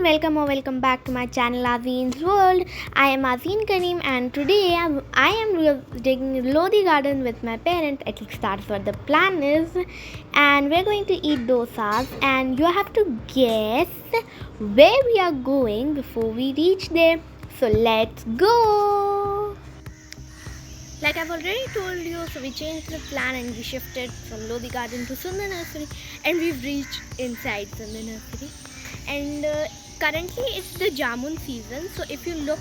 welcome back to my channel Aazeen's World. I am Aazeen Kareem and today I am digging Lodi garden with my parents. At least that's what the plan is. And we're going to eat dosas and you have to guess where we are going before we reach there. So let's go! Like I've already told you, so we changed the plan and we shifted from Lodi garden to Sunder Nursery and we've reached inside Sunder Nursery. And currently it's the jamun season, so if you look,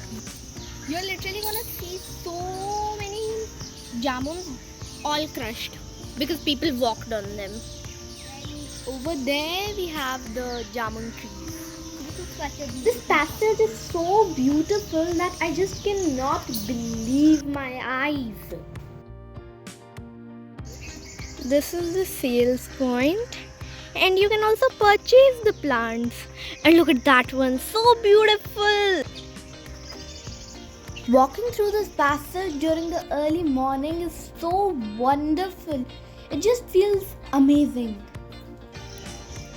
you're literally gonna see so many jamuns all crushed because people walked on them. And over there we have the jamun trees. This passage is so beautiful that I just cannot believe my eyes. This is the sales point. And you can also purchase the plants. And look at that one, so beautiful. Walking through this passage during the early morning is so wonderful. It just feels amazing.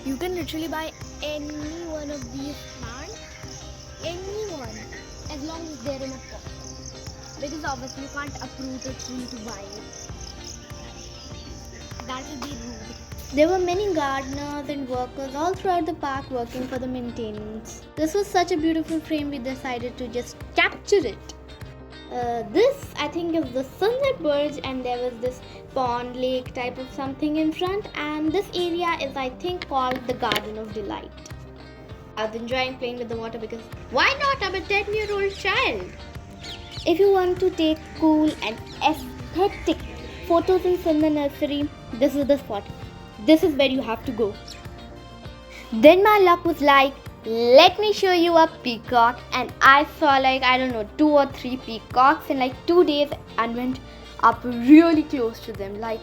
You can literally buy any one of these plants. Anyone. As long as they're in a pot. Because obviously you can't uproot a tree to buy it. That would be rude. There were many gardeners and workers all throughout the park working for the maintenance. This was such a beautiful frame, we decided to just capture it. This I think is the sunset bridge, and there was this pond lake type of something in front, and this area is I think called the Garden of Delight. I was enjoying playing with the water because why not? I'm a 10-year-old child. If you want to take cool and aesthetic photos in Sunder Nursery, this is the spot. This is where you have to go. Then my luck was like, let me show you a peacock, and I saw like, I don't know, 2 or 3 peacocks in like 2 days and went up really close to them, like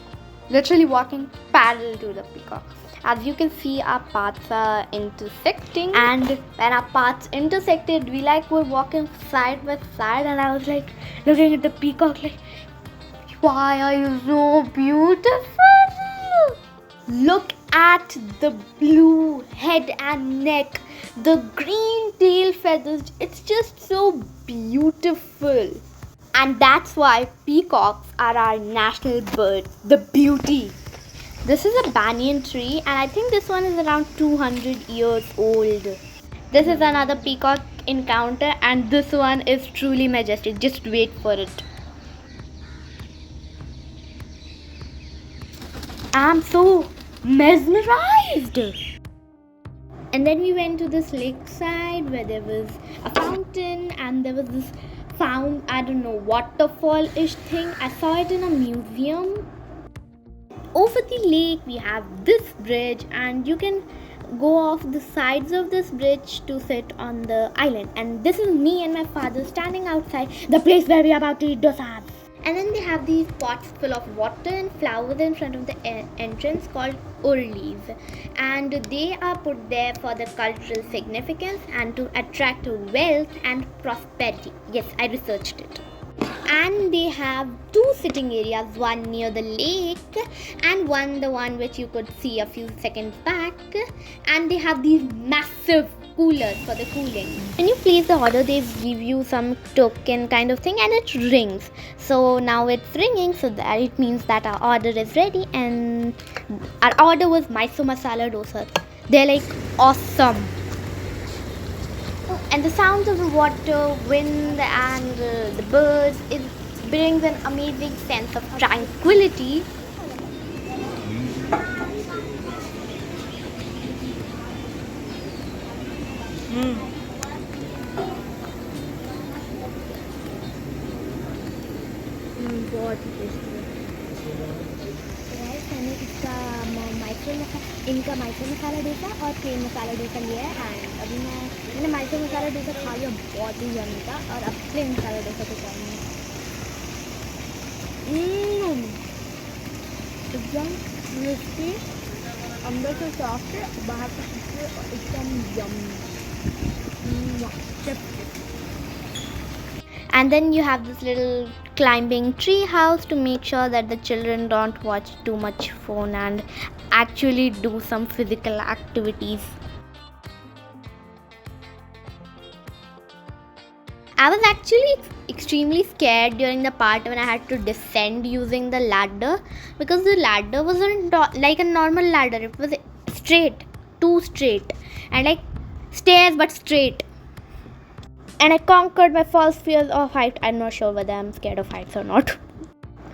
literally walking parallel to the peacock. As you can see, our paths are intersecting, and when our paths intersected, we like were walking side by side, and I was like looking at the peacock like, why are you so beautiful? Look at the blue head and neck, the green tail feathers. It's just so beautiful. And that's why peacocks are our national bird, the beauty. This is a banyan tree, and I think this one is around 200 years old. This is another peacock encounter, and this one is truly majestic. Just wait for it. I'm so mesmerized. And then we went to this lakeside where there was a fountain and there was this waterfall-ish thing. I saw it in a museum. Over the lake we have this bridge, and you can go off the sides of this bridge to sit on the island. And this is me and my father standing outside the place where we are about to eat dosas. And then they have these pots full of water and flowers in front of the entrance called urlis, and they are put there for the cultural significance and to attract wealth and prosperity. Yes, I researched it. And they have 2 sitting areas, one near the lake and the one which you could see a few seconds back, and they have these massive coolers for the cooling. When you place the order, they give you some token kind of thing and it rings. So now it's ringing, so that it means that our order is ready, and our order was Mysore masala dosa. They're like awesome. And the sounds of the water, wind and the birds, it brings an amazing sense of tranquility. बहुत ही tasty है। मैंने इनका मैसूर मसाला डोसा और plane masala dosa लिया है, and अभी मैंने मैसूर मसाला डोसा खा लिया, बहुत ही यम्मी था, और अब प्लेन मसाला डोसा तो चाहिए एकदम क्रिस्पी, अंदर से सॉफ्ट है, बाहर से क्रिस्पी और एकदम yummy. And then you have this little climbing tree house to make sure that the children don't watch too much phone and actually do some physical activities. I was actually extremely scared during the part when I had to descend using the ladder, because the ladder wasn't like a normal ladder. It was straight, too straight, and like stairs but straight. And I conquered my false fears of height. I'm not sure whether I'm scared of heights or not.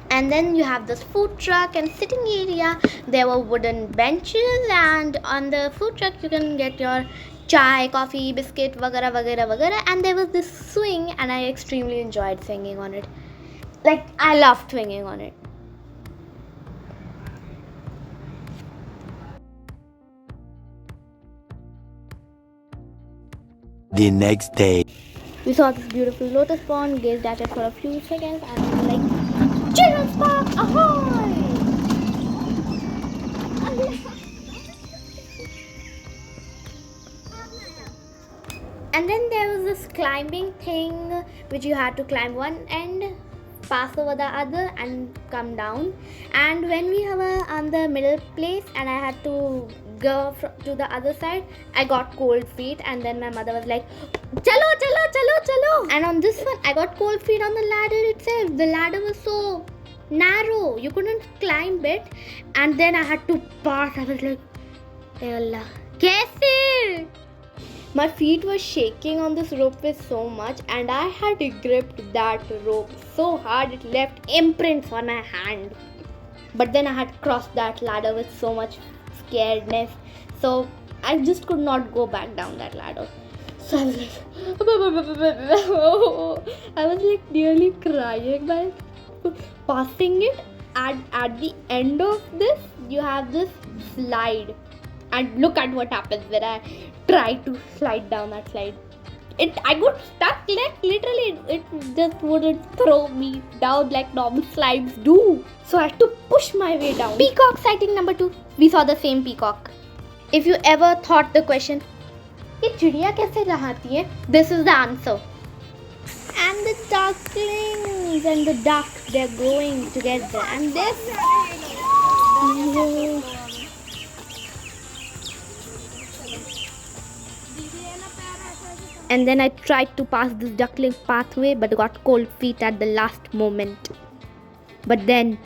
And then you have this food truck and sitting area. There were wooden benches, and on the food truck you can get your chai, coffee, biscuit, vagara vagara vagara. And there was this swing, and I extremely enjoyed swinging on it. Like, I loved swinging on it. The next day. We saw this beautiful lotus pond, gazed at it for a few seconds, and we were like, Children's Park, ahoy! And then there was this climbing thing which you had to climb one end, pass over the other, and come down. And when we were on the middle place and I had to go to the other side, I got cold feet, and then my mother was like, Chalo, chalo, chalo, chalo. And on this one, I got cold feet on the ladder itself. The ladder was so narrow, you couldn't climb it. And then I had to pass. I was like, Hey Allah, kaise? My feet were shaking on this rope so much, and I had gripped that rope so hard it left imprints on my hand. But then I had crossed that ladder with so much scaredness, so I just could not go back down that ladder. So I was like, I was like nearly crying by passing it. At the end of this, you have this slide. And look at what happens when I try to slide down that slide. I got stuck, like literally, it just wouldn't throw me down like normal slides do. So I had to push my way down. Peacock sighting number 2. We saw the same peacock. If you ever thought the question, ये चिड़िया कैसे रहती है? This is the answer. And the ducklings and the duck, they're growing together. And this. And then I tried to pass this duckling pathway but got cold feet at the last moment. But then,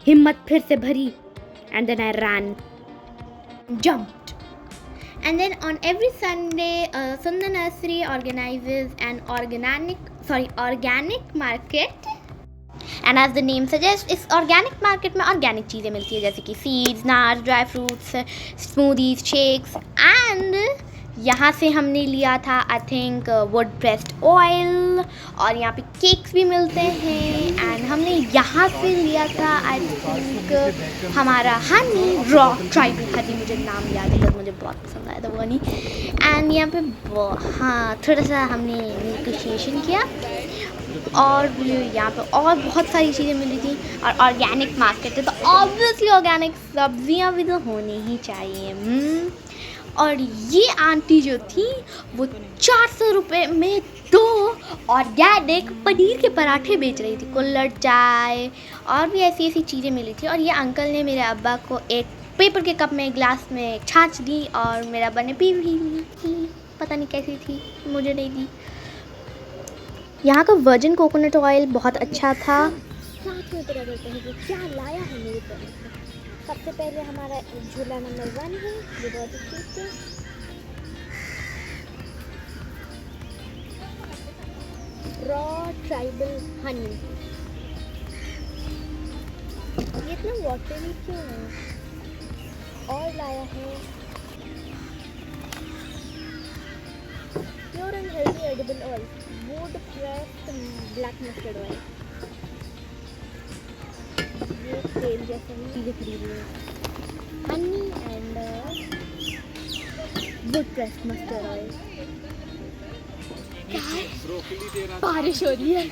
himmat phir se bhari, and then I ran, jumped. And then on every Sunday, Sunder Nursery organizes an organic market. And as the name suggests, इस organic market में organic चीज़ें मिलती है, जैसे कि seeds, nuts, dry fruits, smoothies, shakes. And यहाँ से हमने लिया था I think would pressed oil, और यहाँ पे केक्स भी मिलते हैं. एंड हमने यहाँ से लिया था आई थिंक हमारा हनी, रॉ ट्राइबल हनी, मुझे नाम याद है बट मुझे बहुत पसंद आया था वो हनी. एंड यहाँ पे हाँ थोड़ा सा हमने नेगोशिएशन किया, और यहाँ पे और बहुत सारी चीज़ें मिली थी. और ऑर्गेनिक मार्केट है तो ऑब्वियसली ऑर्गेनिक सब्जियाँ भी तो होनी ही चाहिए. और ये आंटी जो थी वो 400 रुपये में 2 ऑर्गेनिक पनीर के पराठे बेच रही थी. कुल्हड़ चाय और भी ऐसी ऐसी चीज़ें मिली थी. और ये अंकल ने मेरे अब्बा को एक पेपर के कप में ग्लास में छाछ दी, और मेरे अब्बा ने पी भी ली. पता नहीं कैसी थी, मुझे नहीं दी. यहाँ का वर्जिन कोकोनट ऑयल बहुत अच्छा था. साथ में पता करते हैं कि क्या लाया है मेरे तरफ. सबसे पहले हमारा झूला नंबर 1 है, जो बहुत अच्छी है. Raw tribal Honey. ये इतना वाटरी क्यों है? और लाया है pure and healthy edible oil, would pressed black mustard oil. ये तेल जैसे ही चीज़ें खरीद रही है. Honey and would pressed mustard oil. बारिश हो रही है.